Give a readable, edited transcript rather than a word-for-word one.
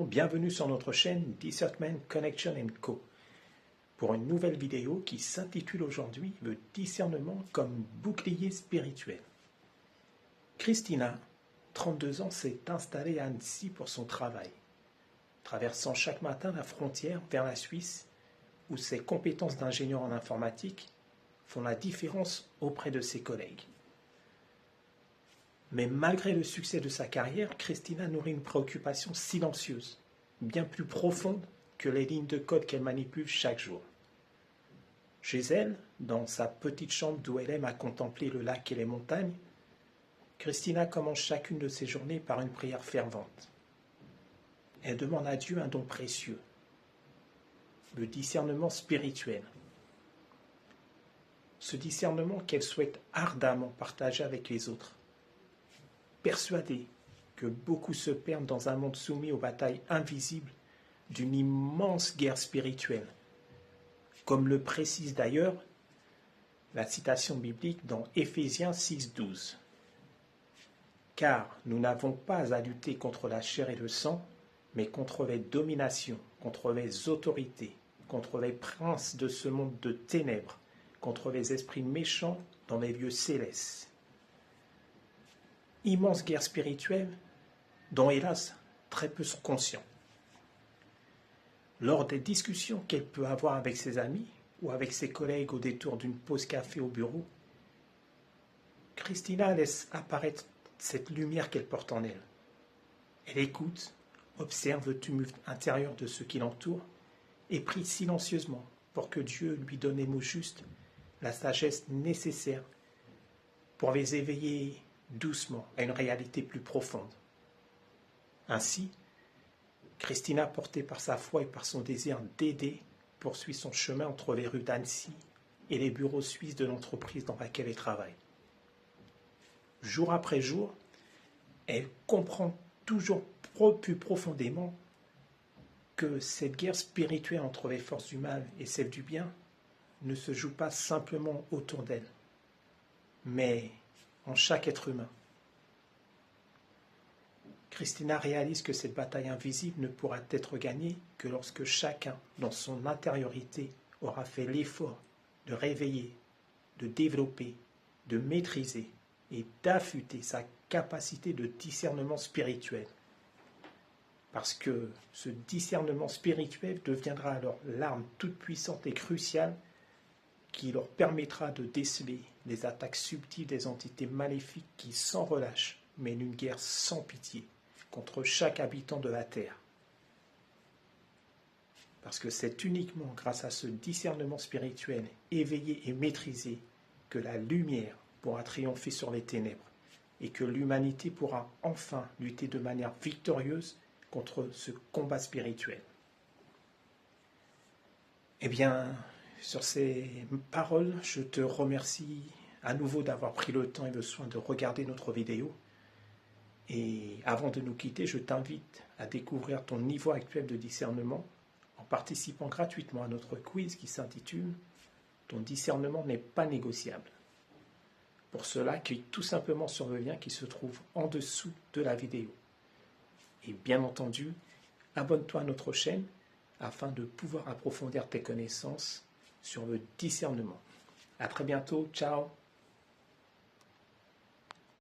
bienvenue sur notre chaîne Discernment Connection & Co. pour une nouvelle vidéo qui s'intitule aujourd'hui le discernement comme bouclier spirituel. Christina, 32 ans, s'est installée à Annecy pour son travail, traversant chaque matin la frontière vers la Suisse où ses compétences d'ingénieur en informatique font la différence auprès de ses collègues. Mais malgré le succès de sa carrière, Christina nourrit une préoccupation silencieuse, bien plus profonde que les lignes de code qu'elle manipule chaque jour. Chez elle, dans sa petite chambre d'où elle aime à contempler le lac et les montagnes, Christina commence chacune de ses journées par une prière fervente. Elle demande à Dieu un don précieux, le discernement spirituel. Ce discernement qu'elle souhaite ardemment partager avec les autres. Persuadée que beaucoup se perdent dans un monde soumis aux batailles invisibles d'une immense guerre spirituelle, comme le précise d'ailleurs la citation biblique dans Éphésiens 6,12. Car nous n'avons pas à lutter contre la chair et le sang, mais contre les dominations, contre les autorités, contre les princes de ce monde de ténèbres, contre les esprits méchants dans les lieux célestes. Immense guerre spirituelle dont, hélas, très peu sont conscients. Lors des discussions qu'elle peut avoir avec ses amis ou avec ses collègues au détour d'une pause café au bureau, Christina laisse apparaître cette lumière qu'elle porte en elle. Elle écoute, observe le tumulte intérieur de ceux qui l'entourent et prie silencieusement pour que Dieu lui donne les mots justes, la sagesse nécessaire pour les éveiller doucement à une réalité plus profonde. Ainsi, Christina, portée par sa foi et par son désir d'aider, poursuit son chemin entre les rues d'Annecy et les bureaux suisses de l'entreprise dans laquelle elle travaille. Jour après jour, elle comprend toujours plus profondément que cette guerre spirituelle entre les forces du mal et celles du bien ne se joue pas simplement autour d'elle, mais en chaque être humain. Christina réalise que cette bataille invisible ne pourra être gagnée que lorsque chacun, dans son intériorité, aura fait l'effort de réveiller, de développer, de maîtriser et d'affûter sa capacité de discernement spirituel. Parce que ce discernement spirituel deviendra alors l'arme toute puissante et cruciale qui leur permettra de déceler les attaques subtiles des entités maléfiques qui, sans relâche, mènent une guerre sans pitié contre chaque habitant de la terre. Parce que c'est uniquement grâce à ce discernement spirituel éveillé et maîtrisé que la lumière pourra triompher sur les ténèbres et que l'humanité pourra enfin lutter de manière victorieuse contre ce combat spirituel. Eh bien, sur ces paroles, je te remercie à nouveau d'avoir pris le temps et le soin de regarder notre vidéo. Et avant de nous quitter, je t'invite à découvrir ton niveau actuel de discernement en participant gratuitement à notre quiz qui s'intitule « Ton discernement n'est pas négociable ». Pour cela, clique tout simplement sur le lien qui se trouve en dessous de la vidéo. Et bien entendu, abonne-toi à notre chaîne afin de pouvoir approfondir tes connaissances sur le discernement. À très bientôt, ciao!